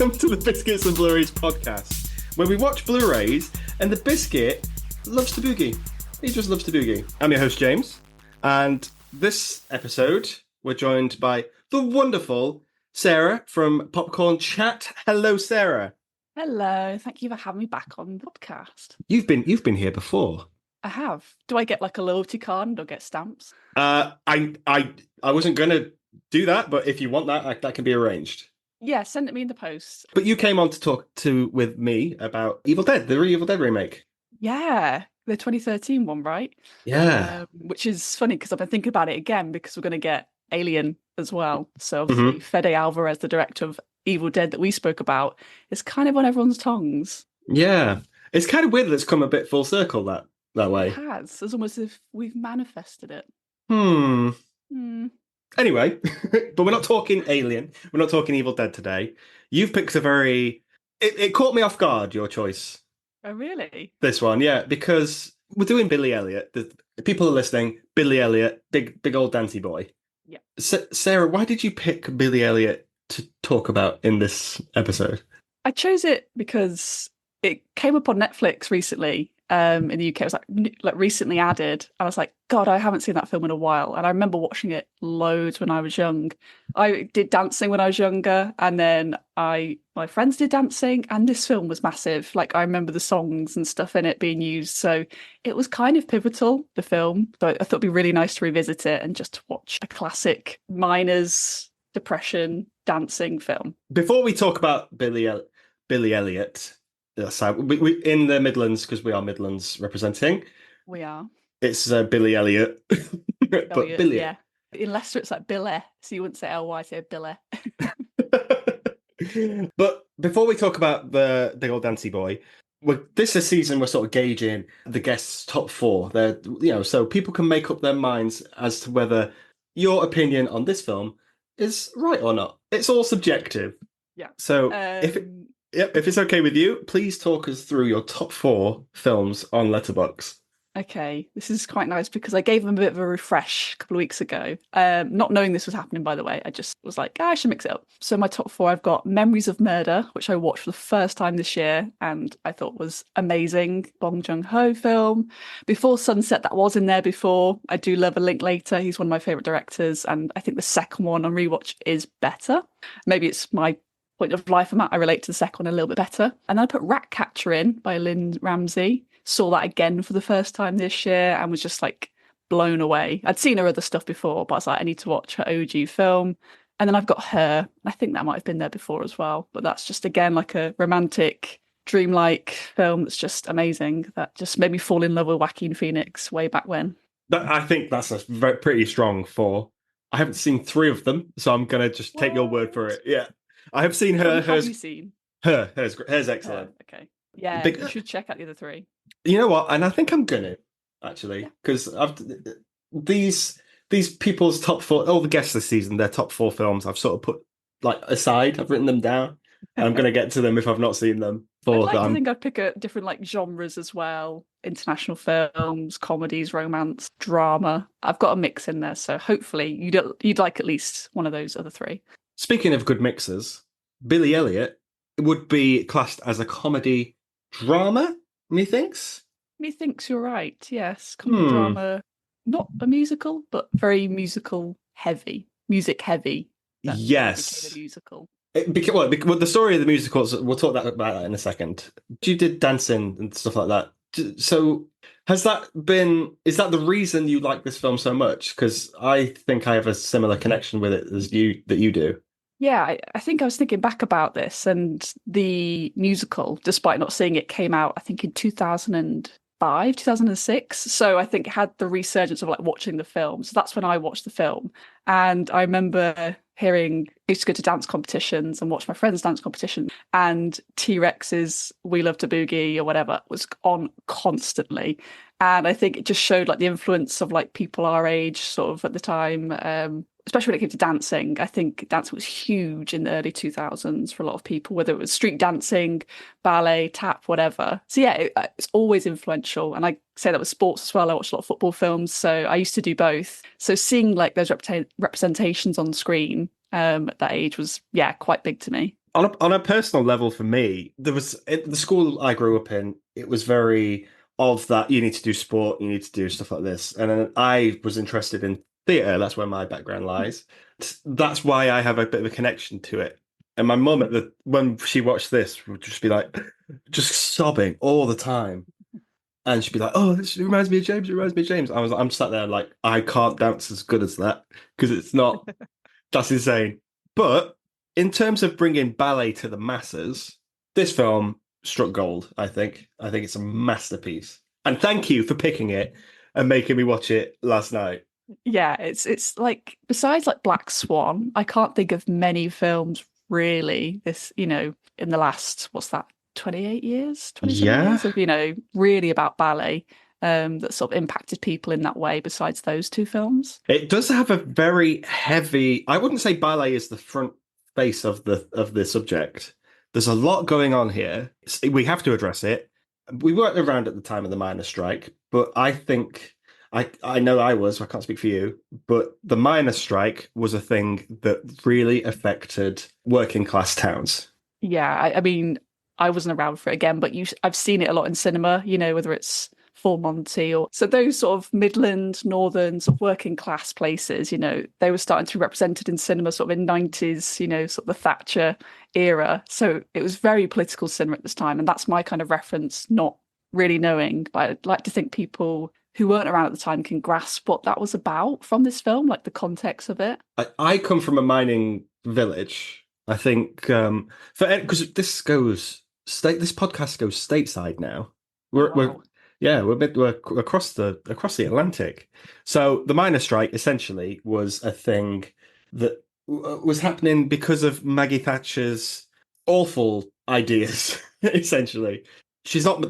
welcome to the Biscuits and Blurays podcast, where we watch Blu-rays and the biscuit loves to boogie. He just loves to boogie. I'm your host, James, and this episode, we're joined by the wonderful Sarah from Popcorn Chat. Hello, Sarah. Hello, thank you for having me back on the podcast. You've been here before. I have. Do I get like a loyalty card or get stamps? I wasn't going to do that, but if you want that, that can be arranged. Yeah, send it me in the post. But you came on to talk with me about Evil Dead, the Evil Dead remake. Yeah, the 2013 one, right? Yeah. Which is funny because I've been thinking about it again because we're going to get Alien as well. So obviously Fede Alvarez, the director of Evil Dead that we spoke about, is kind of on everyone's tongues. Yeah. It's kind of weird that it's come a bit full circle that way. It has. It's almost as if we've manifested it. Anyway, but we're not talking Alien. We're not talking Evil Dead today. You've picked a very... It caught me off guard, your choice. Oh, really? This one, yeah, because we're doing Billy Elliot. The people are listening. Billy Elliot, big old dancey boy. Yeah. Sarah, why did you pick Billy Elliot to talk about in this episode? I chose it because it came up on Netflix recently. In the UK, it was like recently added. And I was like, God, I haven't seen that film in a while. And I remember watching it loads when I was young. I did dancing when I was younger, and then my friends did dancing, and this film was massive. Like, I remember the songs and stuff in it being used. So it was kind of pivotal, the film. So I thought it'd be really nice to revisit it and just watch a classic miners' depression dancing film. Before we talk about Billy Elliot, so we in the Midlands, because we are Midlands representing. We are. It's Billy Elliot. But Billy. Yeah. In Leicester, it's like Billy. So you wouldn't say L-Y, say Billy. But before we talk about the big old dancey boy, this is a season we're sort of gauging the guests' top four. They're, so people can make up their minds as to whether your opinion on this film is right or not. It's all subjective. Yeah. So if it's okay with you, please talk us through your top four films on Letterboxd. Okay, this is quite nice because I gave them a bit of a refresh a couple of weeks ago. Not knowing this was happening, by the way. I just was like, I should mix it up. So my top four, I've got Memories of Murder, which I watched for the first time this year and I thought was amazing. Bong Joon-ho film. Before Sunset, that was in there before. I do love A Linklater. He's one of my favourite directors. And I think the second one on rewatch is better. Maybe it's my point of life I'm at. I relate to the second one a little bit better. And then I put Ratcatcher in by Lynn Ramsey. Saw that again for the first time this year and was just like blown away. I'd seen her other stuff before, but I was like, I need to watch her OG film. And then I've got Her. I think that might have been there before as well. But that's just, again, like a romantic, dreamlike film that's just amazing. That just made me fall in love with Joaquin Phoenix way back when. I think that's a pretty strong four. I haven't seen three of them, so I'm going to just take your word for it. Yeah. I have seen Her. What have you seen? Her's excellent. Okay. Yeah, you should check out the other three. You know what? And I think I'm gonna actually, because these people's top four, all the guests this season, their top four films, I've sort of put like aside. I've written them down, and I'm gonna get to them if I've not seen them. I think I'd pick a different like genres as well: international films, comedies, romance, drama. I've got a mix in there, so hopefully you'd like at least one of those other three. Speaking of good mixes, Billy Elliot would be classed as a comedy drama. Methinks you're right. Yes, comedy drama, not a musical, but very music heavy. Yes, musical. The story of the musicals, we'll talk about that in a second. You did dancing and stuff like that. So is that the reason you like this film so much? Because I think I have a similar connection with it as you do. Yeah, I think I was thinking back about this, and the musical, despite not seeing it, came out, I think, in 2005, 2006. So I think it had the resurgence of like watching the film. So that's when I watched the film. And I remember I used to go to dance competitions and watch my friends' dance competition, and T-Rex's We Love to Boogie or whatever was on constantly. And I think it just showed like the influence of like people our age sort of at the time, especially when it came to dancing. I think dancing was huge in the early 2000s for a lot of people, whether it was street dancing, ballet, tap, whatever. So yeah, it's always influential. And I say that with sports as well. I watched a lot of football films, so I used to do both. So seeing like those representations on screen at that age was, quite big to me. on a personal level for me, there was the school I grew up in. It was very of that you need to do sport, you need to do stuff like this, and then I was interested in theatre. That's where my background lies. That's why I have a bit of a connection to it. And my mum when she watched this would just be like, just sobbing all the time, and she'd be like, "Oh, this reminds me of James. It reminds me of James." I'm sat there like, I can't dance as good as that because it's not. That's insane. But in terms of bringing ballet to the masses, this film struck gold, I think. I think it's a masterpiece. And thank you for picking it and making me watch it last night. Yeah, it's like besides like Black Swan, I can't think of many films really this, in the last, what's that, 28 years, 27 Yeah. years of, really about ballet that sort of impacted people in that way besides those two films. It does have a very heavy, I wouldn't say ballet is the front face of the subject. There's a lot going on here. We have to address it. We weren't around at the time of the miners' strike, but I think I know I was, I can't speak for you, but the miners' strike was a thing that really affected working class towns. Yeah, I mean, I wasn't around for it again, but I've seen it a lot in cinema, whether it's Full Monty or so those sort of Midland, Northern, sort of working class places, they were starting to be represented in cinema sort of in 90s, sort of the Thatcher era. So it was very political cinema at this time. And that's my kind of reference, not really knowing. But I'd like to think people who weren't around at the time can grasp what that was about from this film, like the context of it. I come from a mining village. I think because this podcast goes stateside now. We're Wow. yeah, we're across the Atlantic. So the miners' strike essentially was a thing that was happening because of Maggie Thatcher's awful ideas. Essentially, she's not the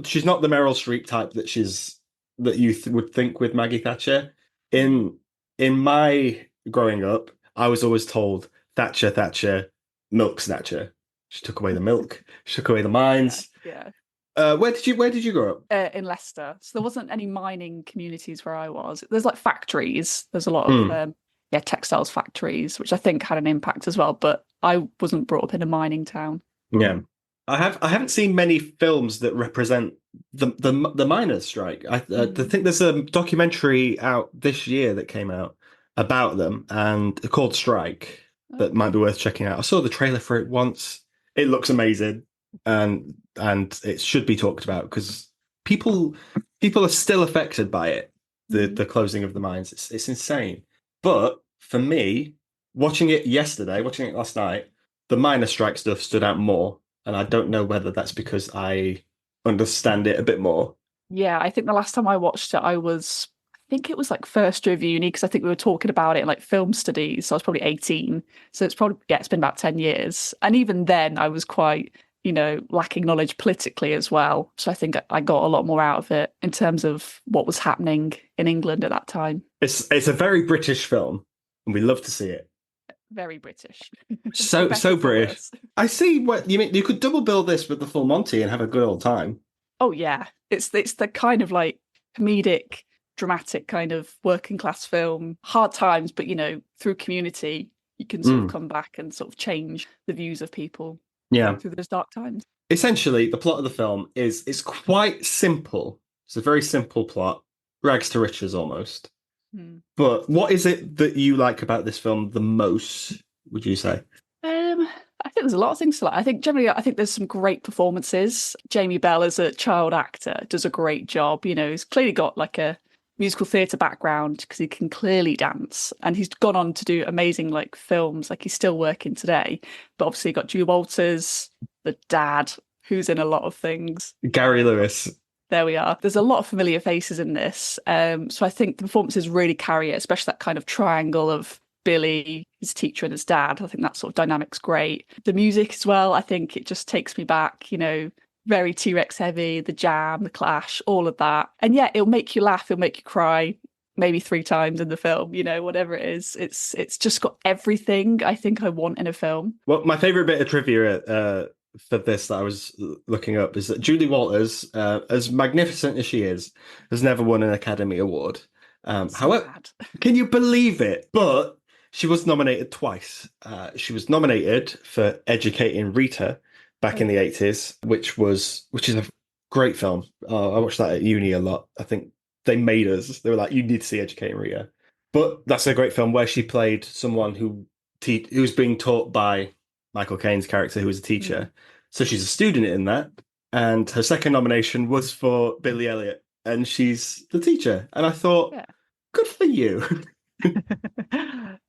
Meryl Streep type that you would think with Maggie Thatcher. In in my growing up, I was always told Thatcher, milk snatcher. She took away the milk. She took away the Yeah. mines. Yeah. Where did you grow up? In Leicester. So there wasn't any mining communities where I was. There's like factories. There's a lot of Hmm. textiles factories, which I think had an impact as well. But I wasn't brought up in a mining town. Yeah, I haven't seen many films that represent the miners' strike. I Mm. think there's a documentary out this year that came out about them and called Strike that might be Okay. worth checking out. I saw the trailer for it once. It looks amazing, and it should be talked about because people people are still affected by it. The Mm. closing of the mines. It's insane. But for me, watching it last night, the minor strike stuff stood out more, and I don't know whether that's because I understand it a bit more. Yeah, I think the last time I watched it, I think it was like first year of uni because I think we were talking about it in like film studies. So I was probably 18. So it's been about 10 years. And even then, I was quite, lacking knowledge politically as well. So I think I got a lot more out of it in terms of what was happening in England at that time. It's a very British film, and we love to see it. Very British. For So better so or for British. worse. I see what you mean. You could double bill this with the Full Monty and have a good old time. Oh yeah. It's the kind of like comedic, dramatic kind of working class film. Hard times, but through community, you can sort of Mm, come back and sort of change the views of people yeah. going through those dark times. Essentially, the plot of the film is it's quite simple. It's a very simple plot, rags to riches almost. Hmm. But what is it that you like about this film the most, would you say? I think there's a lot of things to like. I think generally, I think there's some great performances. Jamie Bell as a child actor does a great job. He's clearly got like a musical theatre background because he can clearly dance, and he's gone on to do amazing like films. Like he's still working today, but obviously you got Julie Walters, the dad, who's in a lot of things. Gary Lewis. There we are. There's a lot of familiar faces in this. So I think the performances really carry it, especially that kind of triangle of Billy, his teacher, and his dad. I think that sort of dynamic's great. The music as well, I think it just takes me back, very T-Rex heavy, the Jam, the Clash, all of that. And yeah, it'll make you laugh, it'll make you cry maybe 3 times in the film, whatever it is. It's just got everything I think I want in a film. Well, my favorite bit of trivia for this that I was looking up is that Julie Walters, as magnificent as she is, has never won an Academy Award. That's so However, bad. can you believe it? But She was nominated twice. She was nominated for Educating Rita back in the Okay. 80s, which is a great film. I watched that at uni a lot. I think they made us. They were like, you need to see Educating Rita. But that's a great film where she played someone who was being taught by Michael Caine's character, who was a Mm, teacher. So she's a student in that. And her second nomination was for Billy Elliot, and she's the teacher. And I thought, yeah. good for you.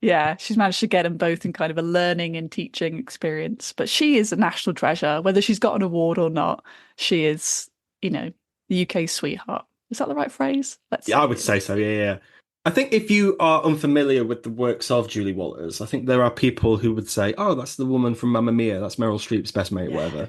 Yeah, she's managed to get them both in kind of a learning and teaching experience. But she is a national treasure, whether she's got an award or not. She is, the UK sweetheart. Is that the right phrase? Let's Yeah, say I it would say is. so. Yeah, yeah. I think if you are unfamiliar with the works of Julie Walters, I think there are people who would say, "Oh, that's the woman from Mamma Mia. That's Meryl Streep's best mate, Yeah. whatever."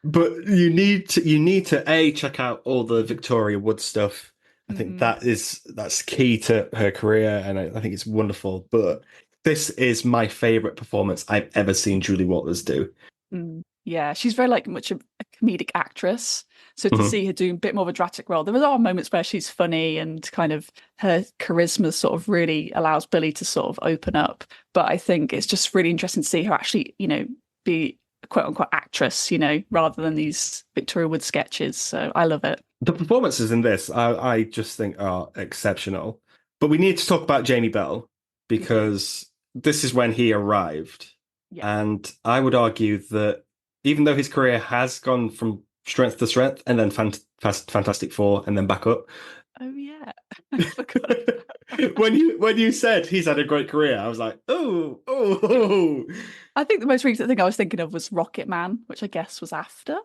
But you need to a check out all the Victoria Wood stuff. I think Hmm. that's key to her career, and I think it's wonderful. But this is my favorite performance I've ever seen Julie Walters do. Mm. Yeah, she's very like much a comedic actress. So to Mhm. see her doing a bit more of a dramatic role, there are moments where she's funny and kind of her charisma sort of really allows Billy to sort of open up. But I think it's just really interesting to see her actually, be a quote unquote actress, rather than these Victoria Wood sketches. So I love it. The performances in this, I just think are exceptional. But we need to talk about Jamie Bell We do. because this is when he arrived. Yeah. And I would argue that even though his career has gone from strength to strength and then Fantastic Four and then back up, Oh yeah. I forgot about when you said he's had a great career, I was like, oh. I think the most recent thing I was thinking of was Rocket Man, which I guess was after.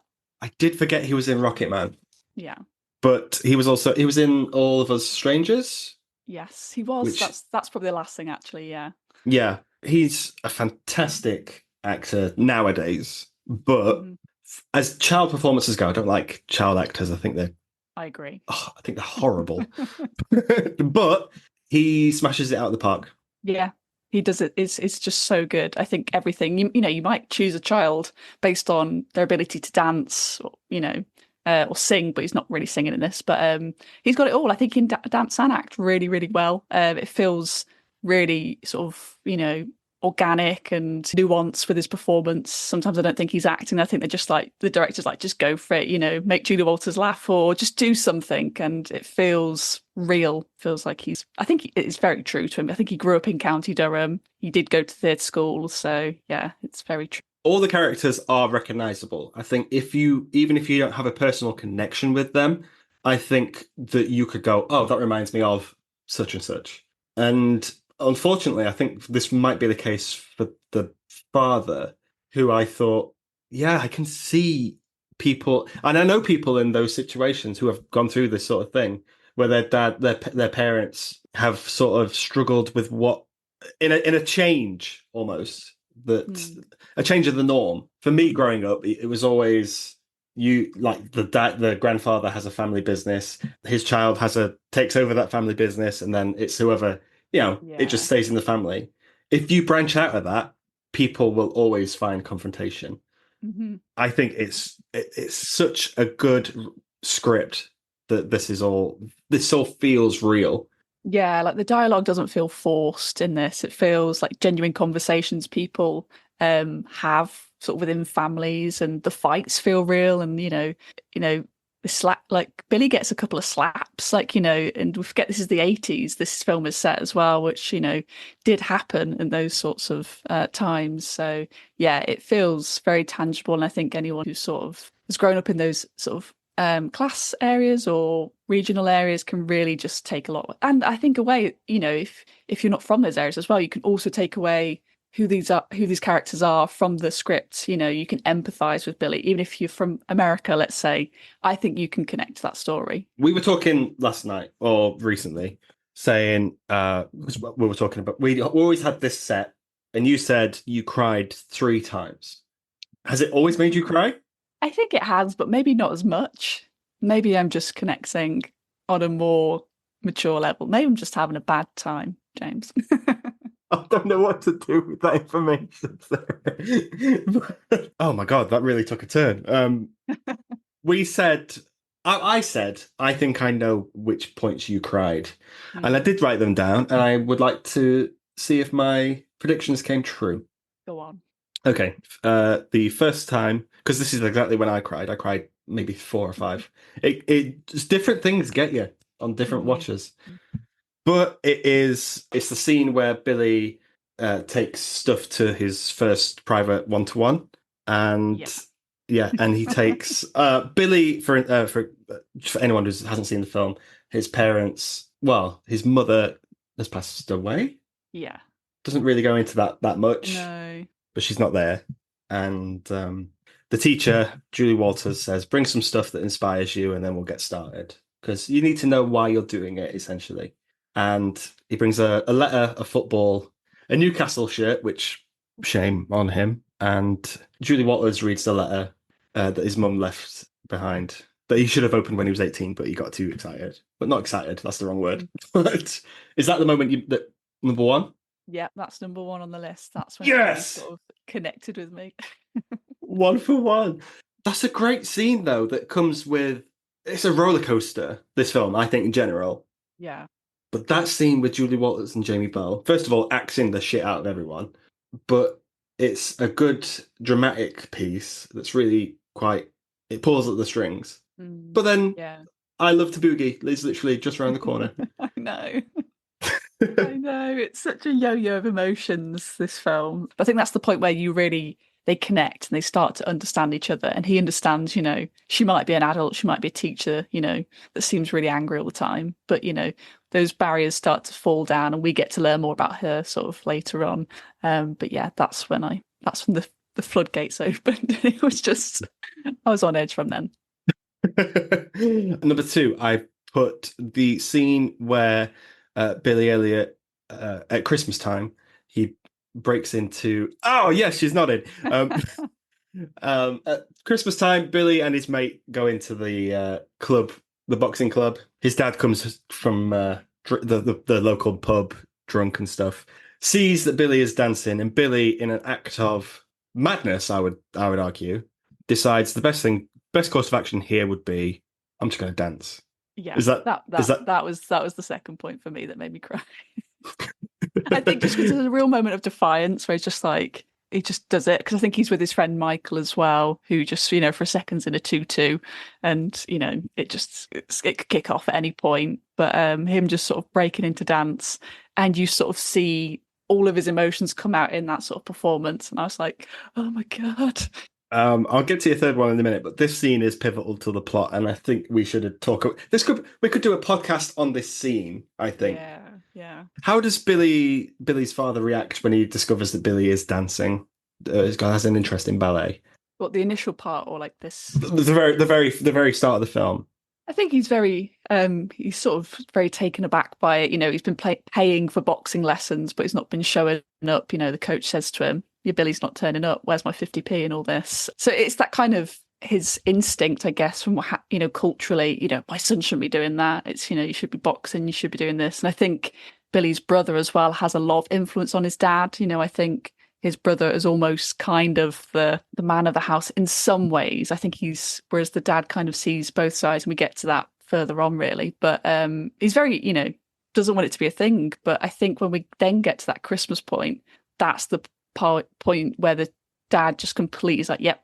I did forget he was in Rocket Man, Yeah. but he was in All of Us Strangers, Yes, he was. which That's probably the last thing actually, yeah. yeah, he's a fantastic actor nowadays. But Hmm. as child performances go, I don't like child actors. I agree. I think they're horrible. But he smashes it out of the park. Yeah, he does it. It's just so good. I think everything you might choose a child based on their ability to dance, or sing, but he's not really singing in this. But he's got it all. I think he can dance and act really, really well. It feels really sort of organic and nuanced with his performance. Sometimes I don't think he's acting. I think they're just like the director's like, just go for it, make Julie Walters laugh or just do something. And it feels real. Feels like I think it's very true to him. I think he grew up in County Durham. He did go to theatre school. So yeah, it's very true. All the characters are recognizable. I think even if you don't have a personal connection with them, I think that you could go, oh, that reminds me of such and such. And unfortunately, I think this might be the case for the father, who I thought, yeah, I can see people, and I know people in those situations who have gone through this sort of thing, where their parents have sort of struggled with what in a change almost that Mm, a change of the norm. For me growing up, it was always you like the grandfather has a family business, his child takes over that family business, and then it's whoever, it just yeah. stays in the family. If you branch out of that, people will always find confrontation. Hmm. I think it's such a good script that this all feels real. Yeah, like the dialogue doesn't feel forced in this. It feels like genuine conversations people have sort of within families, and the fights feel real. And the slap, like Billy gets a couple of slaps, like and we forget this is the 80s. This film is set as well, which did happen in those sorts of times. So yeah, it feels very tangible, and I think anyone who sort of has grown up in those sort of class areas or regional areas can really just take a lot. And I think away, if you're not from those areas as well, you can also take away who these characters are from the script. You can empathize with Billy, even if you're from America, let's say. I think you can connect to that story. We were talking last night or recently, saying because we were talking about we always had this set, and you said you cried 3 times. Has it always made you cry? I think it has, but maybe not as much. Maybe I'm just connecting on a more mature level. Maybe I'm just having a bad time, James. I don't know what to do with that information. Oh my God, that really took a turn. We said, I said, I think I know which points you cried, and I Mm. did write them down, and I would like to see if my predictions came true. Go on. Okay. The first time, because this is exactly when I cried. I cried maybe four or five. Just different things get you on different Mm. watches. But it's the scene where Billy takes stuff to his first private one-to-one, and Yeah. yeah, and he takes Billy for anyone who hasn't seen the film, his parents, well, his mother has passed away. Yeah. Doesn't really go into that much, No. but she's not there, and the teacher Julie Walters says, "Bring some stuff that inspires you, and then we'll get started." Because you need to know why you're doing it, essentially. And he brings a letter, a football, a Newcastle shirt, which shame on him. And Julie Walters reads the letter that his mum left behind, that he should have opened when he was 18, but he got too excited. But not excited, that's the wrong word. But is that the moment that number one? Yeah, that's number one on the list. That's when it really Yes! sort of connected with me. One for one. That's a great scene, though, that comes with. It's a roller coaster, this film, I think, in general. Yeah. But that scene with Julie Walters and Jamie Bell, first of all, acting the shit out of everyone, but it's a good dramatic piece that's really quite. It pulls at the strings. Mm. But then, Yeah. I Love to Boogie is literally just around the corner. I know. I know. It's such a yo-yo of emotions, this film. I think that's the point where they connect and they start to understand each other. And he understands, she might be an adult, she might be a teacher, that seems really angry all the time. But, those barriers start to fall down and we get to learn more about her sort of later on. But yeah, that's when the floodgates opened. It was just, I was on edge from then. Number two, I put the scene where Billy Elliot at Christmas time he breaks into. Oh yes, she's nodded. At Christmas time, Billy and his mate go into the club, the boxing club. His dad comes from the local pub, drunk and stuff. Sees that Billy is dancing, and Billy, in an act of madness, I would argue, decides the best course of action here would be, I'm just going to dance. Yeah, Is that that is that? that was the second point for me that made me cry. I think just because there's a real moment of defiance where he's just like he just does it because I think he's with his friend Michael as well, who just for a second's in a tutu, and it could kick off at any point. But him just sort of breaking into dance, and you sort of see all of his emotions come out in that sort of performance, and I was like, oh my god. I'll get to your third one in a minute, but this scene is pivotal to the plot, and I think we should talk. We could do a podcast on this scene. I think. Yeah. How does Billy's father react when he discovers that Billy is dancing? This guy has an interest in ballet. What, the initial part or like this? The very start of the film. I think he's he's sort of very taken aback by it. He's been paying for boxing lessons, but he's not been showing up. The coach says to him, your Billy's not turning up. Where's my 50p and all this? So it's that kind of his instinct, I guess, from what, culturally, my son shouldn't be doing that. It's, you should be boxing, you should be doing this. And I think Billy's brother as well has a lot of influence on his dad. I think his brother is almost kind of the man of the house in some ways. I think whereas the dad kind of sees both sides, and we get to that further on really. But he's very, doesn't want it to be a thing. But I think when we then get to that Christmas point, that's the point where the dad just completely is like, yep,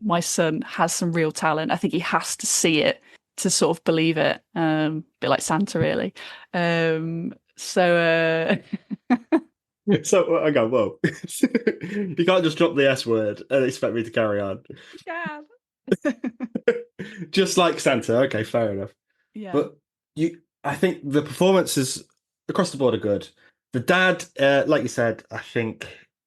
my son has some real talent. I think he has to see it to sort of believe it. A bit like Santa, really. So So I go, whoa. You can't just drop the S word and expect me to carry on. yeah. Just like Santa. Okay, fair enough. Yeah. But I think the performances across the board are good. The dad, like you said, I think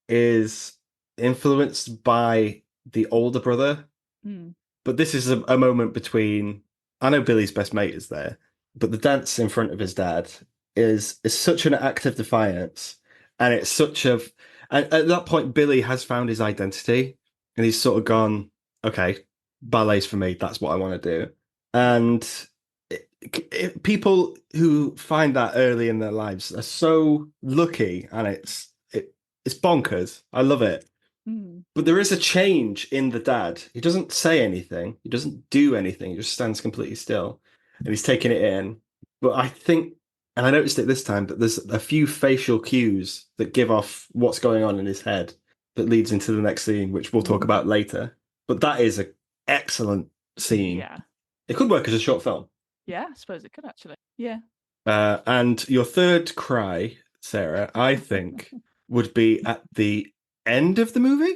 is influenced by the older brother. Mm. But this is a moment between. I know Billy's best mate is there, but the dance in front of his dad is such an act of defiance, and it's such a. And at that point, Billy has found his identity, and he's sort of gone, okay, ballet's for me. That's what I want to do. And people who find that early in their lives are so lucky, and it's bonkers. I love it. Mm. But there is a change in the dad. He doesn't say anything. He doesn't do anything. He just stands completely still, and he's taking it in. But I think And I noticed it this time that there's a few facial cues that give off what's going on in his head that leads into the next scene, which we'll talk about later. But that is an excellent scene. Yeah. It could work as a short film. Yeah, I suppose it could actually. Yeah. And your third cry, Sarah, I think would be at the end of the movie.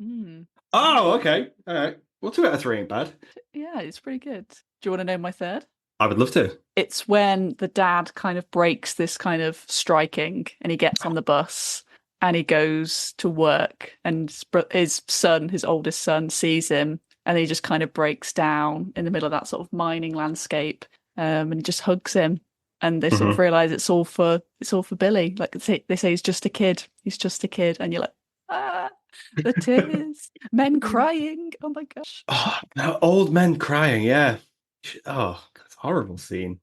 Mm. Oh, okay. All right. Well, 2 out of 3 ain't bad. Yeah, it's pretty good. Do you want to know my third? I would love to. It's when the dad kind of breaks this kind of striking and he gets on the bus and he goes to work and his son, his oldest son, sees him and he just kind of breaks down in the middle of that sort of mining landscape and just hugs him. And they sort of realize it's all for Billy. Like they say he's just a kid. He's just a kid. And you're like, ah, the tears, men crying. Oh my gosh. Oh, no, old men crying. Yeah. Oh, that's a horrible scene.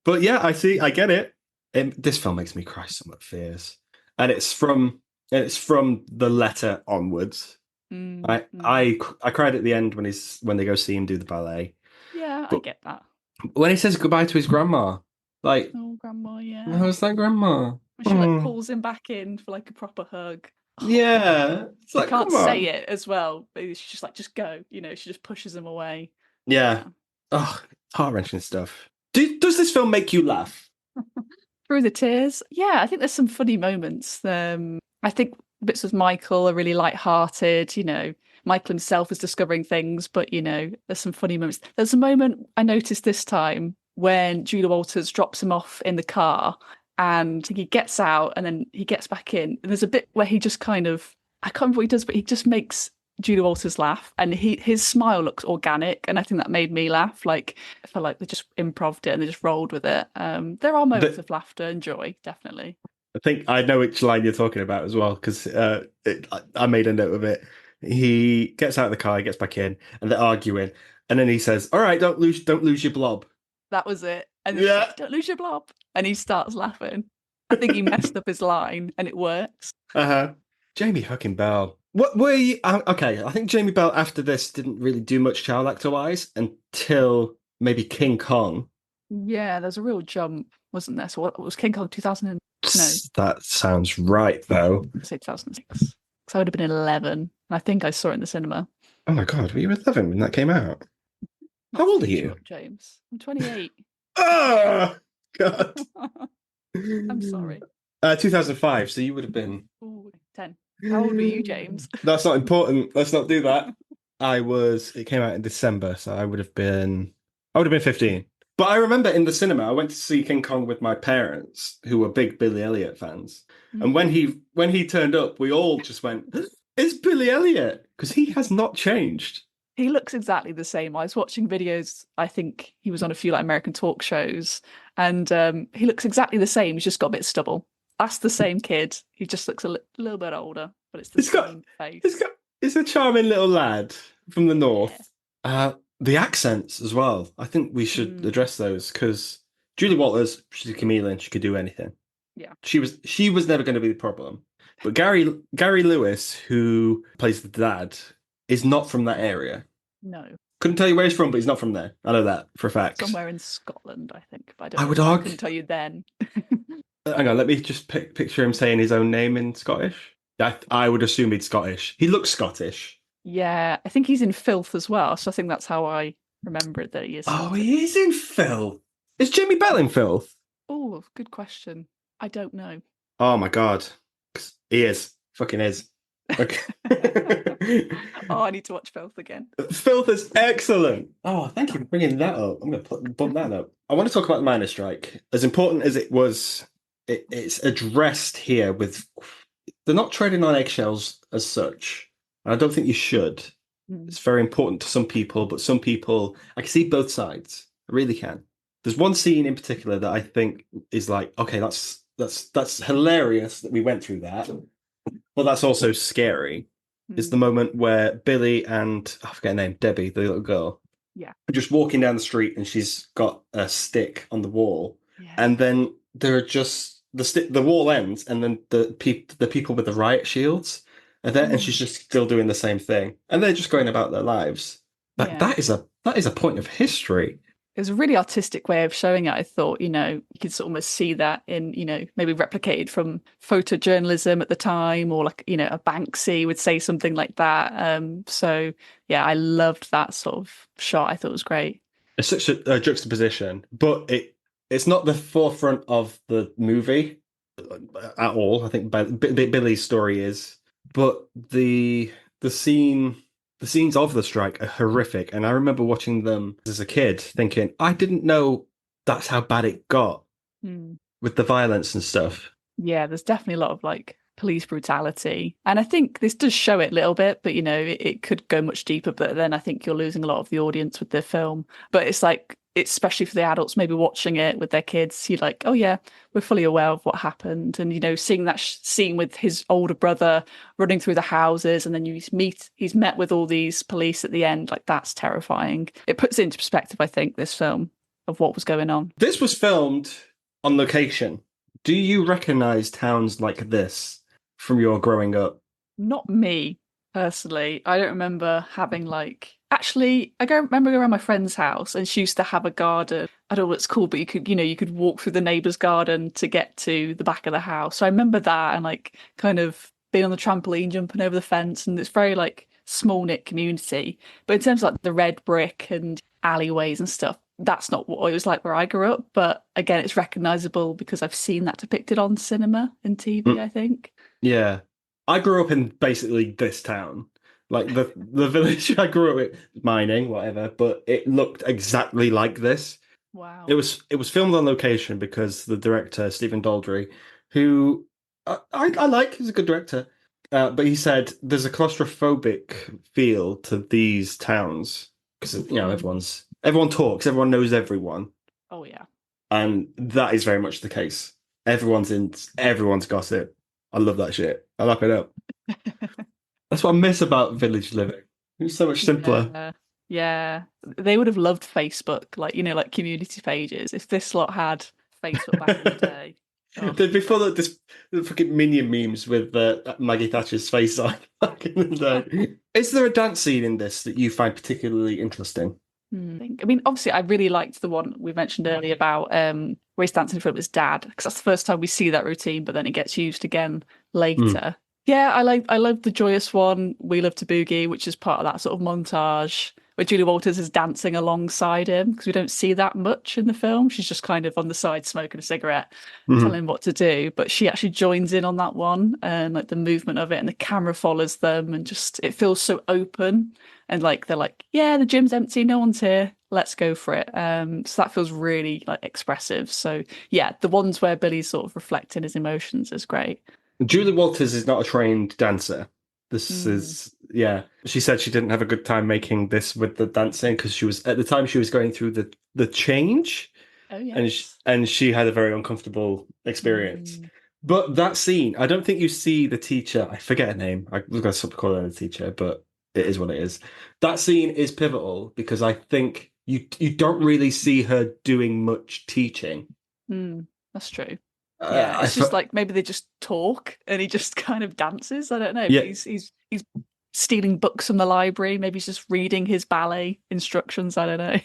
But yeah, I get it. This film makes me cry somewhat fierce, and it's from the letter onwards. I cried at the end when they go see him do the ballet. Yeah, but I get that. When he says goodbye to his grandma, like, oh, grandma, yeah. How's that grandma? And she like pulls him back in for like a proper hug. Yeah, it's she can't say it as well, but she's just like, just go. You know, she just pushes him away. Yeah. Oh, heart-wrenching stuff. Does this film make you laugh? Through the tears? Yeah, I think there's some funny moments. I think bits with Michael are really light-hearted. You know, Michael himself is discovering things, but you know, there's some funny moments. There's a moment I noticed this time when Julia Walters drops him off in the car and he gets out and then he gets back in. And there's a bit where he just kind of, I can't remember what he does, but he just makes Julia Walters laugh and his smile looks organic. And I think that made me laugh. Like, I felt like they just improv'd it and they just rolled with it. There are moments of laughter and joy, definitely. I think I know which line you're talking about as well, because I made a note of it. He gets out of the car, he gets back in, and they're arguing. And then he says, "All right, don't lose your blob." That was it. And yeah, like, don't lose your blob. And he starts laughing. I think he messed up his line, and it works. Jamie fucking Bell. What were you? Okay, I think Jamie Bell after this didn't really do much child actor wise until maybe King Kong. Yeah, there's a real jump, wasn't there? So what was King Kong 2000? No, that sounds right though. I'd say 2006. Because I would have been 11, and I think I saw it in the cinema. Oh my god, were you 11 when that came out? How old are you, James? I'm 28. Oh god. I'm sorry. 2005, so you would have been 10. How old were you, James? That's not important. Let's not do that. It came out in December, so I would have been 15. But I remember in the cinema, I went to see King Kong with my parents, who were big Billy Elliot fans. And when he turned up, we all just went, "It's Billy Elliot," because he has not changed. He looks exactly the same. I was watching videos. I think he was on a few like American talk shows, and he looks exactly the same. He's just got a bit of stubble. That's the same kid. He just looks a little bit older, but it's the same face. It's a charming little lad from the north. Yeah. The accents as well. I think we should address those because Julie Walters, she's a chameleon. She could do anything. Yeah, she was never going to be the problem. But Gary Lewis, who plays the dad, is not from that area. No. Couldn't tell you where he's from, but he's not from there. I know that for a fact. Somewhere in Scotland, I think. But I couldn't tell you then. Hang on, let me just picture him saying his own name in Scottish. I would assume he's Scottish. He looks Scottish. Yeah, I think he's in Filth as well. So I think that's how I remember it, that he is. Oh, he is in Filth. Is Jamie Bell in Filth? Oh, good question. I don't know. Oh my god. He is. Fucking is. Okay. Oh, I need to watch Filth again. Filth is excellent. Oh, thank you for bringing that up. I'm going to bump that up. I want to talk about the miners' strike. As important as it was, it's addressed here with... They're not treading on eggshells as such. I don't think you should. It's very important to some people, but some people... I can see both sides. I really can. There's one scene in particular that I think is like, okay, that's hilarious that we went through that. But that's also scary. Is the moment where Billy and I forget her name, Debbie, the little girl, are just walking down the street and she's got a stick on the wall, and then there are just the wall ends, and then the people with the riot shields are there, and she's just still doing the same thing, and they're just going about their lives. That is a point of history. It was a really artistic way of showing it. I thought, you could sort of almost see that in, maybe replicated from photojournalism at the time, or like, a Banksy would say something like that. So yeah, I loved that sort of shot. I thought it was great. It's such a juxtaposition, but it's not the forefront of the movie at all. I think Billy's story is, but the scene the scenes of the strike are horrific, and I remember watching them as a kid, thinking I didn't know that's how bad it got Hmm. with the violence and stuff. Yeah, there's definitely a lot of like police brutality. And I think this does show it a little bit, but it could go much deeper. But then I think you're losing a lot of the audience with the film. But it's like, it's especially for the adults maybe watching it with their kids, you're like, oh yeah, we're fully aware of what happened. And, seeing that scene with his older brother running through the houses, and then he's met with all these police at the end, like that's terrifying. It puts it into perspective, I think, this film of what was going on. This was filmed on location. Do you recognize towns like this from your growing up? Not me personally. I don't remember having like. Actually, remember going around my friend's house, and she used to have a garden. I don't know what it's called, but you could walk through the neighbour's garden to get to the back of the house. So I remember that, and like kind of being on the trampoline, jumping over the fence, and it's very like small knit community. But in terms of like the red brick and alleyways and stuff, that's not what it was like where I grew up. But again, it's recognisable because I've seen that depicted on cinema and TV, I think. Yeah. I grew up in basically this town. Like the village I grew up in, mining, whatever, but it looked exactly like this. Wow. It was filmed on location because the director, Stephen Daldry, who I like, he's a good director. But he said there's a claustrophobic feel to these towns because everyone talks, everyone knows everyone, Oh yeah. and that is very much the case. Everyone's gossip. I love that shit. I lap it up. That's what I miss about village living. It's so much simpler. Yeah. Yeah. They would have loved Facebook, like, like community pages. If this lot had Facebook back in the day. Oh, Before the fucking minion memes with Maggie Thatcher's face on back in the day. Is there a dance scene in this that you find particularly interesting? I mean, obviously, I really liked the one we mentioned earlier about where he's dancing in front of his dad, because that's the first time we see that routine, but then it gets used again later. Yeah, I like the joyous one, We Love to Boogie, which is part of that sort of montage where Julie Walters is dancing alongside him, because we don't see that much in the film. She's just kind of on the side smoking a cigarette, telling him what to do. But she actually joins in on that one, and like the movement of it, and the camera follows them, and just it feels so open. And like they're like, yeah, the gym's empty, no one's here, let's go for it. So that feels really like expressive. So yeah, the ones where Billy's sort of reflecting his emotions is great. Julie Walters is not a trained dancer. This Mm. is, yeah. She said she didn't have a good time making this with the dancing because at the time she was going through the change, Oh and yes. she had a very uncomfortable experience. Mm. But that scene, I don't think you see the teacher. I forget her name. I was going to stop calling her the teacher, but it is what it is. That scene is pivotal because I think you don't really see her doing much teaching. That's true. Yeah, I it's just like maybe they just talk and he just kind of dances. I don't know, but Yeah, he's stealing books from the library. Maybe he's just reading his ballet instructions. I don't know.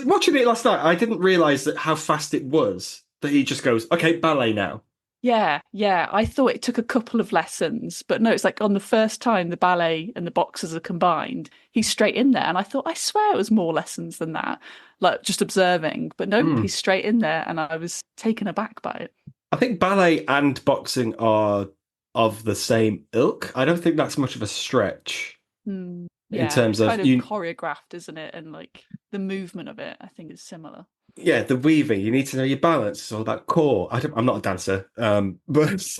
watching it last night, I didn't realize that how fast it was. That he just goes, okay, ballet now. Yeah, yeah. I thought it took a couple of lessons, but no, it's like on the first time the ballet and the boxers are combined, he's straight in there. And I thought, I swear it was more lessons than that, like just observing. But nope, Hmm. he's straight in there, and I was taken aback by it. I think ballet and boxing are of the same ilk. I don't think that's much of a stretch in Yeah, terms it's of kind of choreographed, isn't it? And like the movement of it, I think is similar. yeah, the weaving. You need to know your balance. It's all about core. I'm not a dancer, but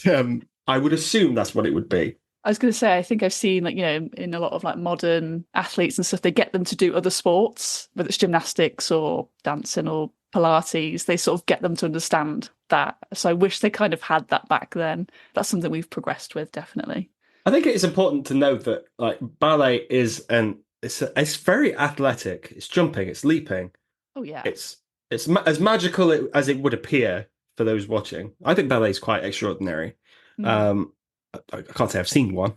I would assume that's what it would be. I was going to say, I think I've seen like, in a lot of like modern athletes and stuff, they get them to do other sports, whether it's gymnastics or dancing or Pilates, they sort of get them to understand that. So I wish they kind of had that back then. That's something we've progressed with, definitely. I think it is important to note that like ballet is it's very athletic. It's jumping. It's leaping. Oh, yeah. It's as magical as it would appear for those watching. I think ballet is quite extraordinary. Mm. Um, I can't say I've seen one.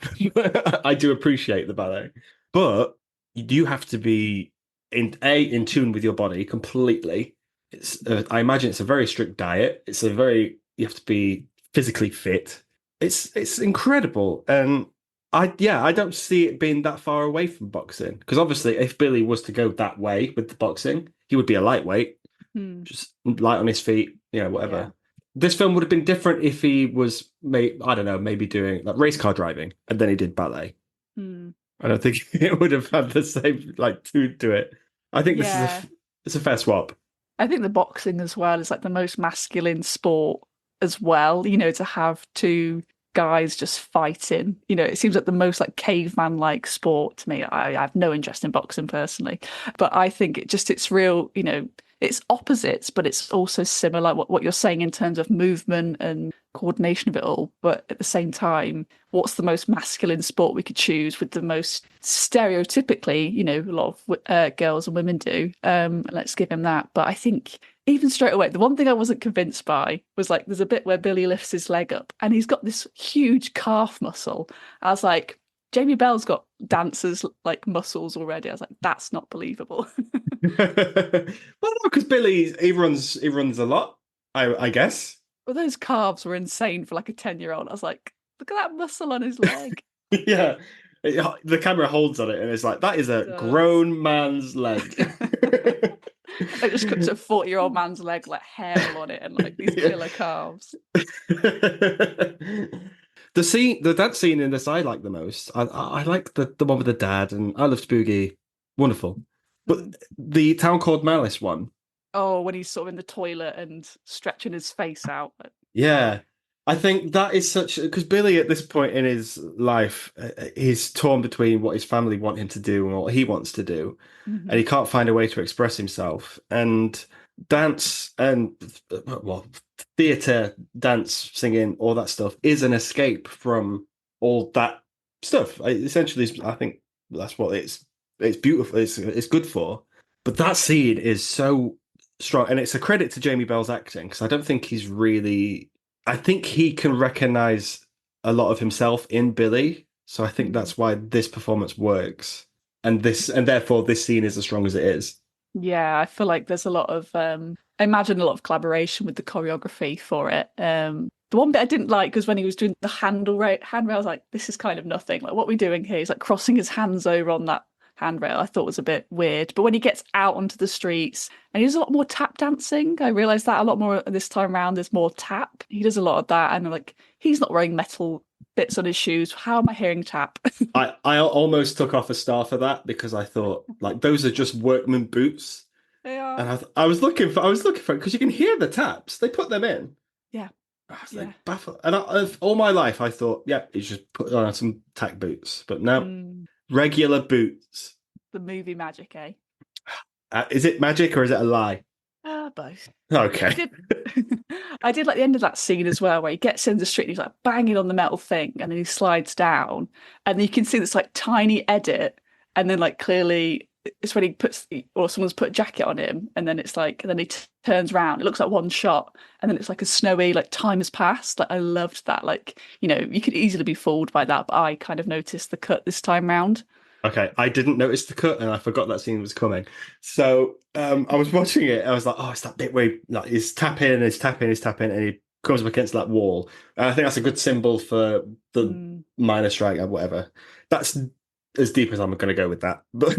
I do appreciate the ballet, but you do have to be. in tune with your body completely. It's I imagine it's a very strict diet. It's a very you have to be physically fit. It's incredible, and I don't see it being that far away from boxing because obviously if Billy was to go that way with the boxing, he would be a lightweight, Hmm. just light on his feet, Yeah. whatever. This film would have been different if he was, I don't know, maybe doing like race car driving and then he did ballet. Hmm. I don't think it would have had the same like to it. I think this is Yeah. it's a fair swap. I think the boxing as well is like the most masculine sport as well, you know, to have two guys just fighting. You know, it seems like the most like caveman like sport to me. I have no interest in boxing personally, but I think it's real, you know, it's opposites, but it's also similar what you're saying in terms of movement and coordination of it all. But at the same time, what's the most masculine sport we could choose with the most stereotypically, you know, a lot of girls and women do. Let's give him that. But I think even straight away, the one thing I wasn't convinced by was like there's a bit where Billy lifts his leg up and he's got this huge calf muscle. I was like, Jamie Bell's got dancers like muscles already. I was like, that's not believable. Well, no, because Billy he runs a lot. I guess. Well, those calves were insane for like a 10-year-old. I was like, look at that muscle on his leg. Yeah. The camera holds on it and it's like that is It a does. grown man's leg. It just cuts a 40-year-old man's leg, like hair all on it, and like these Yeah. killer calves. The dad scene in this I like the most. I like the one with the dad, and I love Spooky. Wonderful. But Mm. the Town Called Malice one, Oh, when he's sort of in the toilet and stretching his face out. yeah, I think that is such because Billy at this point in his life, he's torn between what his family want him to do and what he wants to do, and Mm-hmm. he can't find a way to express himself. And dance and well, theater, dance, singing, all that stuff is an escape from all that stuff. Essentially, I think that's what it's beautiful. It's good for. But that scene is so strong, and it's a credit to Jamie Bell's acting because I don't think he's really. I think he can recognize a lot of himself in Billy, so I think Mm. that's why this performance works, and therefore this scene is as strong as it is. Yeah, I feel like there's a lot of I imagine a lot of collaboration with the choreography for it. The one bit I didn't like was when he was doing the handrail. I was like, this is kind of nothing. Like, what are we doing here? He's like crossing his hands over on that handrail. I thought was a bit weird. But when he gets out onto the streets and he does a lot more tap dancing, I realized that a lot more this time around. There's more tap. He does a lot of that, and like he's not wearing metal bits on his shoes. How am I hearing tap? I almost took off a star for that because I thought like those are just workman boots, They are. and I was looking for it because you can hear the taps. They put them in. Yeah, I was like yeah. baffled, and all my life I thought, yeah, you just put on some tack boots, but no, Mm, regular boots. the movie magic, eh? Is it magic or is it a lie? Both. I Okay. did. I did like the end of that scene as well, where he gets in the street and he's like banging on the metal thing, and then he slides down, and you can see this like tiny edit, and then like clearly it's when he puts or someone's put a jacket on him, and then it's like, and then he turns around. It looks like one shot, and then it's like a snowy like time has passed. Like I loved that. Like you know, you could easily be fooled by that, but I kind of noticed the cut this time round. Okay, I didn't notice the cut, and I forgot that scene was coming. So I was watching it. I was like, "Oh, it's that bit where like, he's tapping, and he comes up against that wall." And I think that's a good symbol for the Mm. minor strike or whatever. That's as deep as I'm going to go with that. But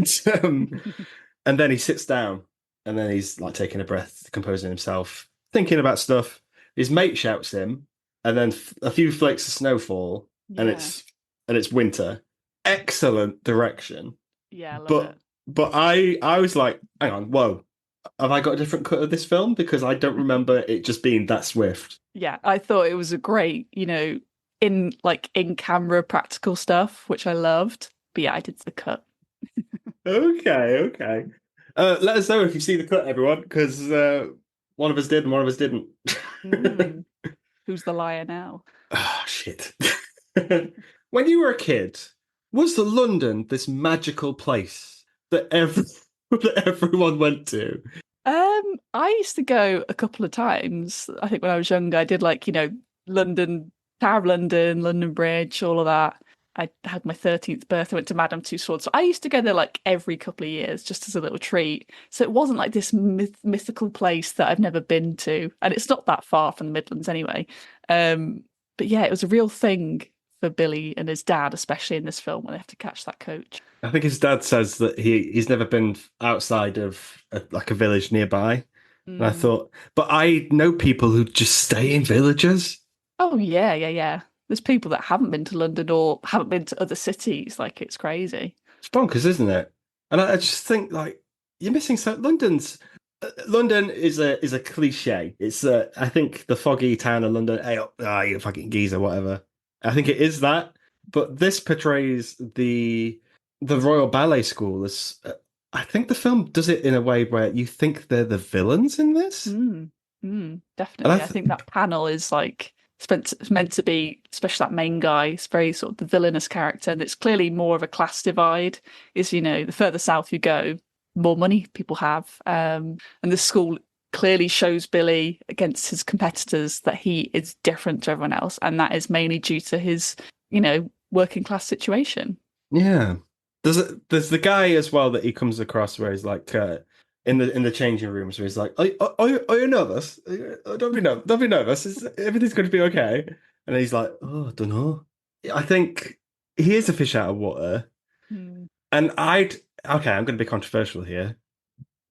and then he sits down, and then he's like taking a breath, composing himself, thinking about stuff. His mate shouts him, and then a few flakes of snow fall, and Yeah, it's winter. Excellent direction. yeah, I love But it. I was like, hang on, whoa, have I got a different cut of this film? Because I don't remember it just being that swift. Yeah, I thought it was a great, you know, in camera practical stuff, which I loved. But yeah, I did the cut. Okay, okay. Let us know if you see the cut, everyone, because one of us did and one of us didn't. Mm, who's the liar now? Oh, shit. When you were a kid, was London this magical place that that everyone went to? I used to go a couple of times. I think when I was younger, I did like, you know, London, Tower of London, London Bridge, all of that. I had my 13th birthday, went to Madame Tussauds. So I used to go there like every couple of years just as a little treat. So it wasn't like this mythical place that I've never been to. And it's not that far from the Midlands anyway. But yeah, it was a real thing for Billy and his dad, especially in this film when they have to catch that coach. I think his dad says that he's never been outside of like a village nearby. And I Mm. thought, but I know people who just stay in villages. Oh yeah, yeah, yeah. There's people that haven't been to London or haven't been to other cities. Like it's crazy. It's bonkers, isn't it? And I just think like you're missing so London is a cliche. It's I think the foggy town of London. Hey, you fucking geezer, whatever. I think it is that, but this portrays the Royal Ballet School as. I think the film does it in a way where you think they're the villains in this, and Definitely. I think that panel is like meant to be, especially that main guy, it's very sort of the villainous character, and it's clearly more of a class divide. Is the further south you go, the more money people have, and the school clearly shows Billy against his competitors that he is different to everyone else, and that is mainly due to his working class situation. yeah. There's the guy as well that he comes across where he's like in the changing rooms where he's like, are you nervous? Don't be nervous. Everything's going to be okay. And he's like, oh, I don't know. I think he is a fish out of water. Hmm. And okay, I'm going to be controversial here.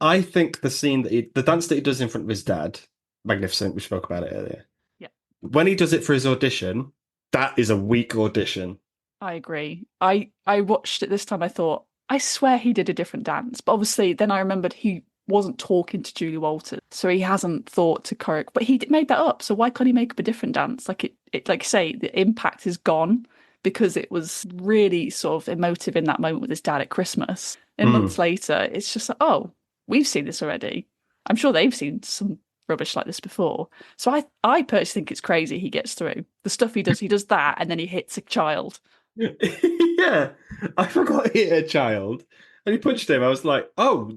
I think the dance that he does in front of his dad, magnificent. We spoke about it earlier. Yeah. When he does it for his audition, that is a weak audition. I agree. I watched it this time. I thought, I swear he did a different dance, but obviously then I remembered he wasn't talking to Julie Walters, so he hasn't thought to correct. But he made that up, so why can't he make up a different dance? Like you say, the impact is gone because it was really sort of emotive in that moment with his dad at Christmas. And months later, it's just like, oh, we've seen this already. I'm sure they've seen some rubbish like this before. So I personally think it's crazy he gets through. The stuff he does that, and then he hits a child. Yeah, I forgot he hit a child, and he punched him. I was like, "Oh,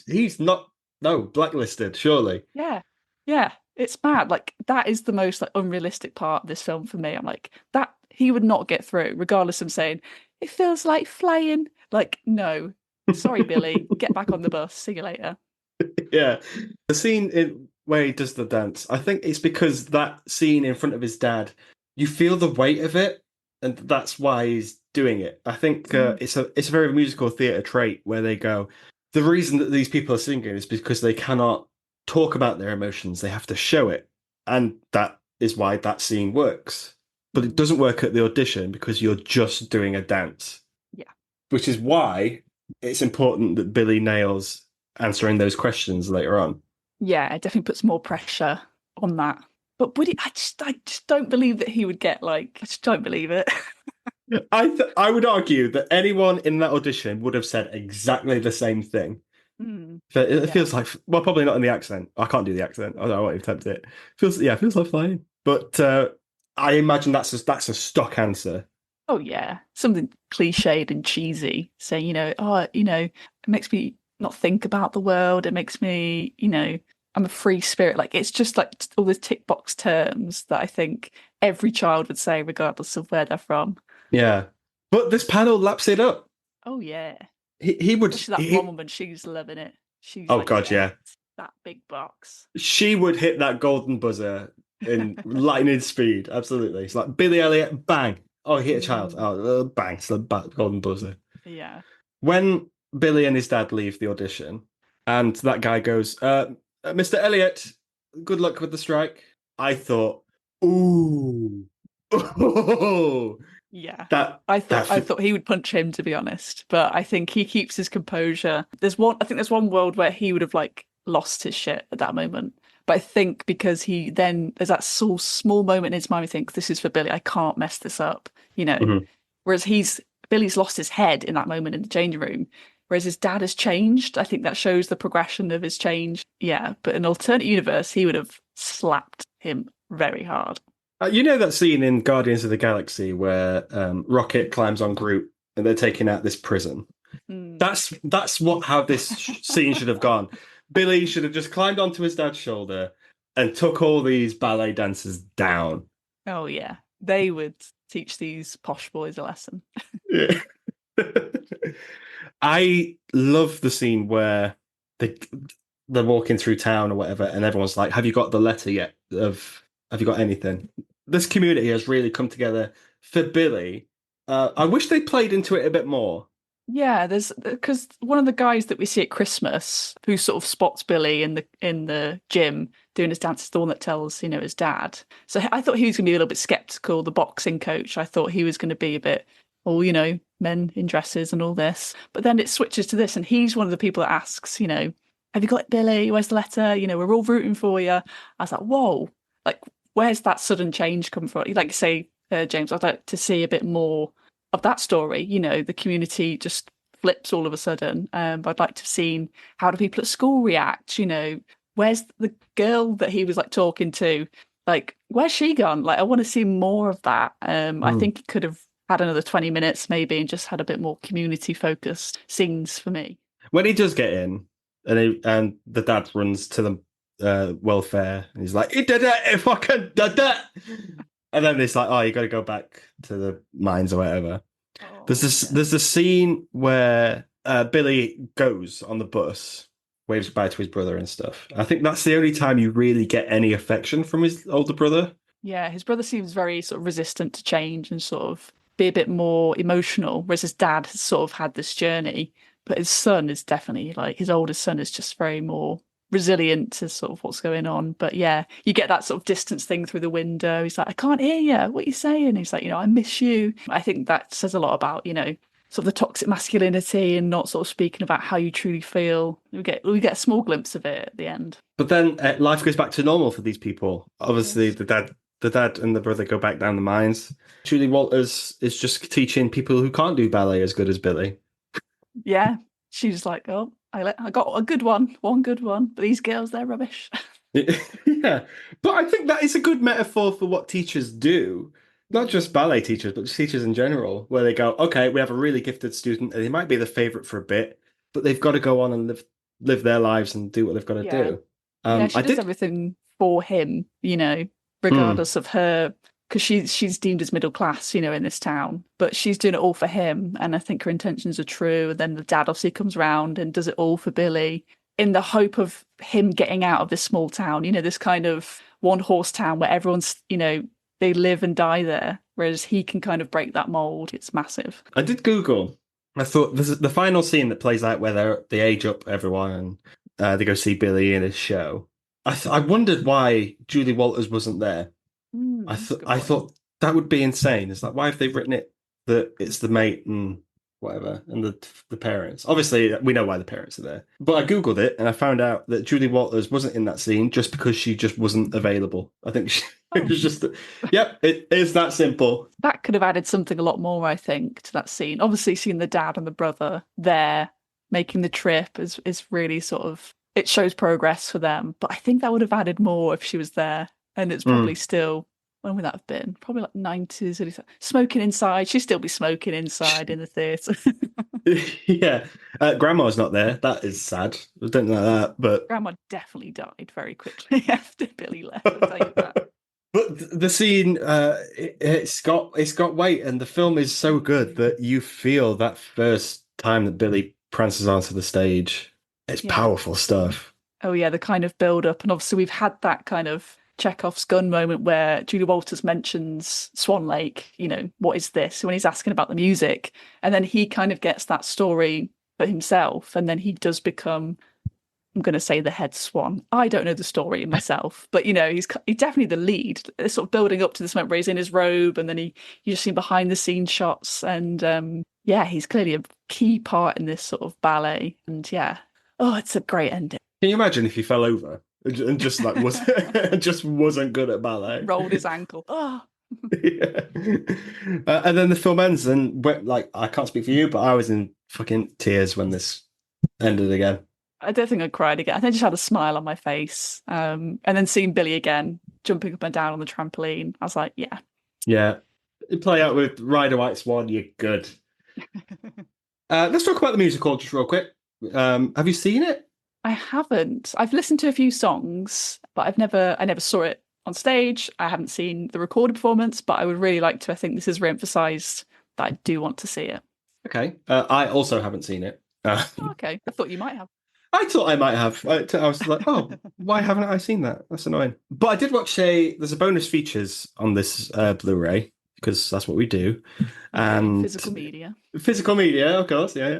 he's not blacklisted, surely." Yeah, yeah, it's mad. Like that is the most like unrealistic part of this film for me. I'm like that he would not get through, regardless of saying it feels like flying. Like no, sorry, Billy, get back on the bus. See you later. Yeah, the scene where he does the dance. I think it's because that scene in front of his dad, you feel the weight of it, and that's why he's doing it. I think it's a very musical theatre trait where they go. The reason that these people are singing is because they cannot talk about their emotions; they have to show it, and that is why that scene works. But it doesn't work at the audition because you're just doing a dance. Yeah, Which is why it's important that Billy nails answering those questions later on. yeah, it definitely puts more pressure on that. But would he? I just don't believe that he would get like. I just don't believe it. I would argue that anyone in that audition would have said exactly the same thing. But it Yeah. feels like, well, probably not in the accent. I can't do the accent. I won't attempt it. It feels like flying. But I imagine that's a stock answer. Oh yeah, something cliched and cheesy. Saying, it makes me not think about the world. It makes me, I'm a free spirit. Like it's just like all these tick box terms that I think every child would say, regardless of where they're from. Yeah, but this panel laps it up. Oh yeah, He would. especially that one woman. She's loving it. She's Oh like, God, yeah. that big box. She would hit that golden buzzer in lightning speed. Absolutely. It's like Billy Elliot, bang. Oh, he hit a child. Oh, bang. It's the golden buzzer. Yeah. When Billy and his dad leave the audition, and that guy goes, Mr. Elliot, good luck with the strike. I thought, ooh. Yeah. That I thought he would punch him, to be honest, but I think he keeps his composure. I think there's one world where he would have like lost his shit at that moment. But I think because there's that small moment in his mind, he thinks this is for Billy. I can't mess this up, Mhm. Whereas Billy's lost his head in that moment in the changing room, whereas his dad has changed. I think that shows the progression of his change. Yeah, but in an alternate universe, he would have slapped him very hard. You know that scene in Guardians of the Galaxy where Rocket climbs on Groot and they're taking out this prison? Mm. That's how this scene should have gone. Billy should have just climbed onto his dad's shoulder and took all these ballet dancers down. Oh yeah, they would teach these posh boys a lesson. Yeah. I love the scene where they they're walking through town or whatever, and everyone's like, "Have you got the letter yet? Have you got anything?" This community has really come together for Billy. I wish they played into it a bit more. Yeah, there's because one of the guys that we see at Christmas who sort of spots Billy in the gym doing his dance is the one that tells, his dad. So I thought he was going to be a little bit skeptical, the boxing coach. I thought he was going to be a bit, oh, men in dresses and all this. But then it switches to this, and he's one of the people that asks, have you got it, Billy? Where's the letter? We're all rooting for you. I was like, whoa, like, where's that sudden change come from? Like you say, James, I'd like to see a bit more of that story. The community just flips all of a sudden. I'd like to have seen how do people at school react? Where's the girl that he was like talking to? Like, where's she gone? Like, I want to see more of that. I think it could have had another 20 minutes maybe and just had a bit more community focused scenes for me. When he does get in, and the dad runs to the welfare, and he's like, "He did it! If I can did it!" And then it's like, "Oh, you got to go back to the mines or whatever." Oh, There's a scene where Billy goes on the bus, waves goodbye to his brother and stuff. I think that's the only time you really get any affection from his older brother. yeah, his brother seems very sort of resistant to change and sort of be a bit more emotional, whereas his dad has sort of had this journey. But his son is definitely like his oldest son is just very more resilient to sort of what's going on. But yeah, you get that sort of distance thing through the window. He's like, I can't hear you. What are you saying? He's like, I miss you. I think that says a lot about, sort of the toxic masculinity and not sort of speaking about how you truly feel. We get a small glimpse of it at the end. But then life goes back to normal for these people. Obviously, Yes. the dad and the brother go back down the mines. Julie Walters is just teaching people who can't do ballet as good as Billy. Yeah. She's like, oh, I got a good one good one. But these girls, they're rubbish. Yeah, but I think that is a good metaphor for what teachers do. Not just ballet teachers, but just teachers in general, where they go, okay, we have a really gifted student, and they might be the favorite for a bit, but they've got to go on and live their lives and do what they've got to Yeah. do. Yeah, she I does did. everything for him, Hmm. regardless of her, because she's deemed as middle class, in this town, but she's doing it all for him. And I think her intentions are true. And then the dad obviously comes round and does it all for Billy in the hope of him getting out of this small town, this kind of one horse town where everyone's, they live and die there, whereas he can kind of break that mold. It's massive. I did Google. I thought this is the final scene that plays out where they age up everyone and they go see Billy in his show. I wondered why Julie Walters wasn't there. That's a good I point. thought that would be insane. It's like, why have they written it that it's the mate and whatever and the parents? Obviously, we know why the parents are there. But I googled it and I found out that Julie Walters wasn't in that scene just because she just wasn't available. I think it Oh, was just, yep, it is that simple. that could have added something a lot more, I think, to that scene. Obviously, seeing the dad and the brother there making the trip is really sort of it shows progress for them. But I think that would have added more if she was there. And it's probably Mm. still when would that have been? Probably like 90s, smoking inside. She'd still be smoking inside in the theatre. Yeah, Grandma's not there. That is sad. I don't know that, but Grandma definitely died very quickly after Billy left. I'll tell you that. but the scene, it's got weight, and the film is so good that you feel that first time that Billy prances onto the stage. It's Yeah. powerful stuff. Oh yeah, the kind of build up, and obviously we've had that kind of Chekhov's gun moment where Julie Walters mentions Swan Lake. What is this? When he's asking about the music, and then he kind of gets that story for himself, and then he does become. I'm going to say the head swan. I don't know the story myself, but he's definitely the lead. It's sort of building up to this moment where he's in his robe, and then you just see behind the scenes shots, and yeah, he's clearly a key part in this sort of ballet, and yeah, oh, it's a great ending. Can you imagine if he fell over and just like was just wasn't good at ballet? Rolled his ankle. Oh, Yeah. And then the film ends, and like I can't speak for you, but I was in fucking tears when this ended again. I don't think I cried again. I think I just had a smile on my face. And then seeing Billy again jumping up and down on the trampoline, I was like, yeah. Yeah. Play out with Rider White Swan, you're good. Let's talk about the musical just real quick. Have you seen it? I haven't. I've listened to a few songs, but I never saw it on stage. I haven't seen the recorded performance, but I would really like to. I think this has re-emphasized that I do want to see it. Okay. I also haven't seen it. Oh, okay, I thought you might have. I thought I might have. I was like, oh, why haven't I seen that? That's annoying. But I did watch there's a bonus features on this Blu-ray because that's what we do. And Physical media. Physical media, of course, yeah.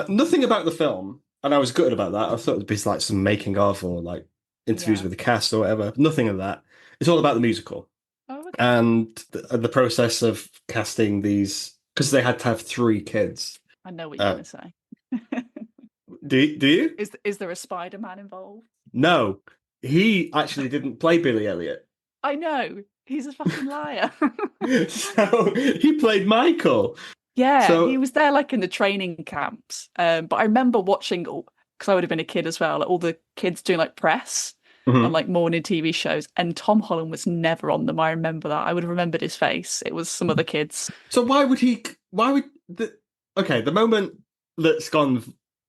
Nothing about the film, and I was gutted about that. I thought it'd be like some making of or like interviews with the cast or whatever. Nothing of that. It's all about the musical Oh, okay. and the process of casting these because they had to have 3 kids. I know what you're going to say. Do you? Is there a Spider-Man involved? No, he actually didn't play Billy Elliot. I know. He's a fucking liar. So he played Michael. Yeah, So he was there like in the training camps. But I remember watching, because I would have been a kid as well, like, all the kids doing like press on like morning TV shows, and Tom Holland was never on them. I remember that. I would have remembered his face. It was some other kids. So why would the moment that's gone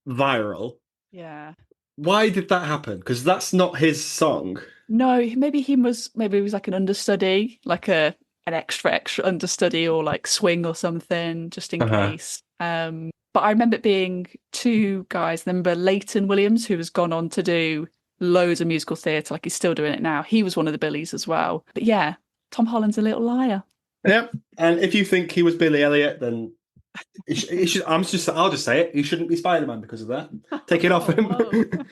viral, Yeah. why did that happen? Because that's not his song. No, maybe he was like an understudy, like an extra understudy, or like swing or something, just in case. But I remember it being 2 guys. I remember Leighton Williams, who has gone on to do loads of musical theatre, like he's still doing it now. He was one of the Billies as well. But yeah, Tom Holland's a little liar. Yep. And if you think he was Billy Elliot, then he should. I'll just say it. He shouldn't be Spider-Man because of that. Take it off him.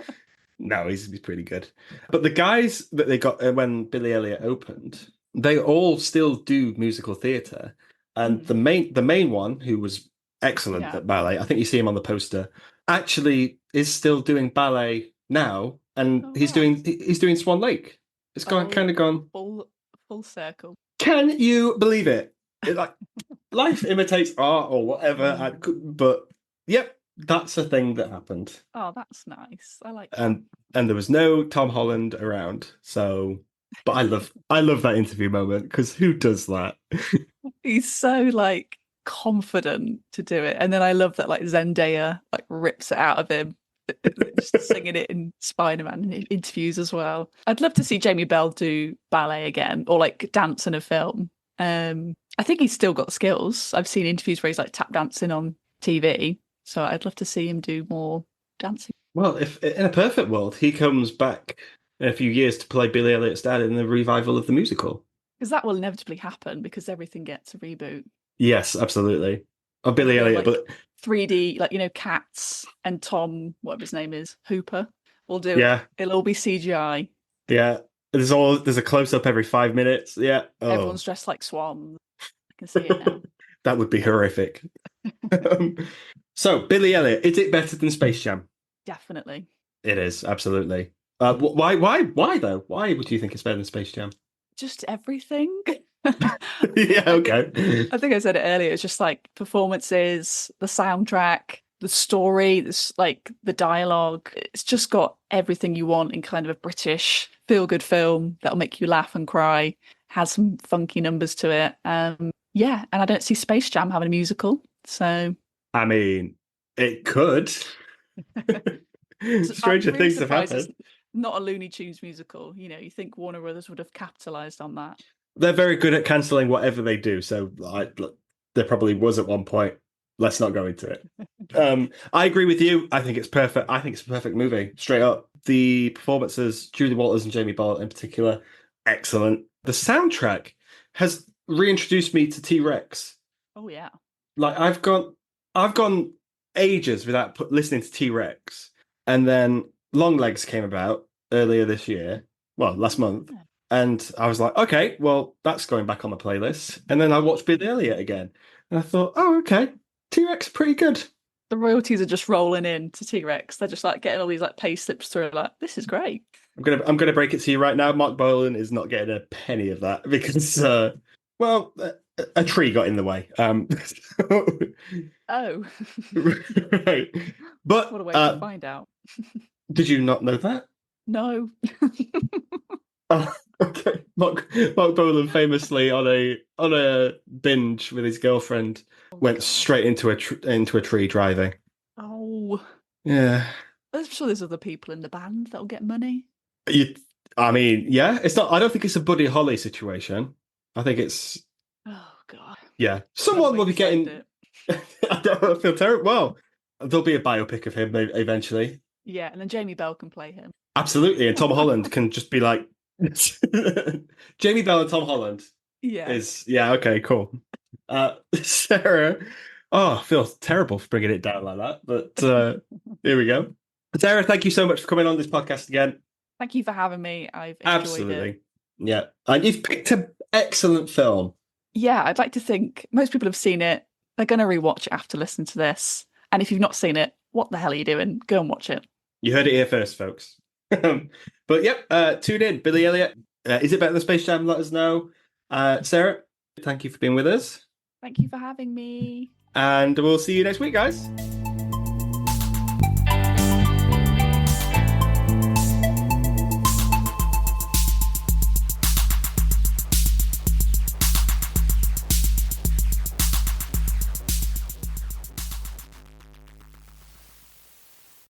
No, he's pretty good. But the guys that they got when Billy Elliot opened, they all still do musical theatre. And the main one, who was excellent at ballet, I think you see him on the poster, actually is still doing ballet now, and he's doing Swan Lake. It's kind of gone full circle. Can you believe it? Like life imitates art or whatever, but yep, that's a thing that happened. Oh, that's nice. I like that. And there was no Tom Holland around, so. But I love that interview moment because who does that? He's so like confident to do it, and then I love that like Zendaya like rips it out of him, just singing it in Spider-Man interviews as well. I'd love to see Jamie Bell do ballet again or like dance in a film. I think he's still got skills. I've seen interviews where he's like tap dancing on TV, so I'd love to see him do more dancing. Well, if in a perfect world, he comes back in a few years to play Billy Elliot's dad in the revival of the musical. Because that will inevitably happen because everything gets a reboot. Yes, absolutely. Oh, Billy Elliot, like, but 3D, like, you know, Cats and Tom, whatever his name is, Hooper, will do. Yeah. It'll all be CGI. Yeah. There's a close up every 5 minutes. Yeah. Oh. Everyone's dressed like swans. I can see it now. That would be horrific. So, Billy Elliot, is it better than Space Jam? Definitely. It is, absolutely. Why though? Why would you think it's better than Space Jam? Just everything. Yeah, okay. I think I said it earlier. It's just like performances, the soundtrack, the story, this like the dialogue. It's just got everything you want in kind of a British feel-good film that'll make you laugh and cry. Has some funky numbers to it. Yeah, and I don't see Space Jam having a musical. So I mean, it could. Stranger things have happened. Not a Looney Tunes musical. You know, you think Warner Brothers would have capitalized on that. They're very good at cancelling whatever they do. So there probably was at one point. Let's not go into it. I agree with you. I think it's perfect. I think it's a perfect movie. Straight up. The performances, Julie Walters and Jamie Bell in particular, excellent. The soundtrack has reintroduced me to T-Rex. Oh yeah. Like I've gone ages without listening to T-Rex, and then Longlegs came about earlier this year. Well, last month. And I was like, okay, well, that's going back on my playlist. And then I watched Billy Elliot again. And I thought, oh, okay, T-Rex pretty good. The royalties are just rolling in to T-Rex. They're just like getting all these like pay slips through. Like, this is great. I'm gonna break it to you right now. Mark Bolan is not getting a penny of that because, well, a tree got in the way. Oh, right. But what a way to find out. Did you not know that? No. Oh, okay. Mark Bolan famously on a binge with his girlfriend went straight into a tree driving. Oh. Yeah. I'm sure there's other people in the band that'll get money. I mean, yeah, it's not. I don't think it's a Buddy Holly situation. I think it's Oh God. yeah. Can't Someone wait will be to find getting. it. I don't feel terrible. Well, there'll be a biopic of him eventually. Yeah, and then Jamie Bell can play him. Absolutely, and Tom Holland can just be like Jamie Bell and Tom Holland Yeah. is yeah okay cool. Sarah, oh, I feel terrible for bringing it down like that, but here we go. Sarah, thank you so much for coming on this podcast again. Thank you for having me. I've enjoyed Absolutely, it. yeah, and you've picked an excellent film. Yeah, I'd like to think most people have seen it. They're going to rewatch it after listening to this. And if you've not seen it, what the hell are you doing? Go and watch it. You heard it here first, folks. But yep, tune in. Billy Elliot. Is it better than Space Jam? Let us know. Sarah, thank you for being with us. Thank you for having me. And we'll see you next week, guys.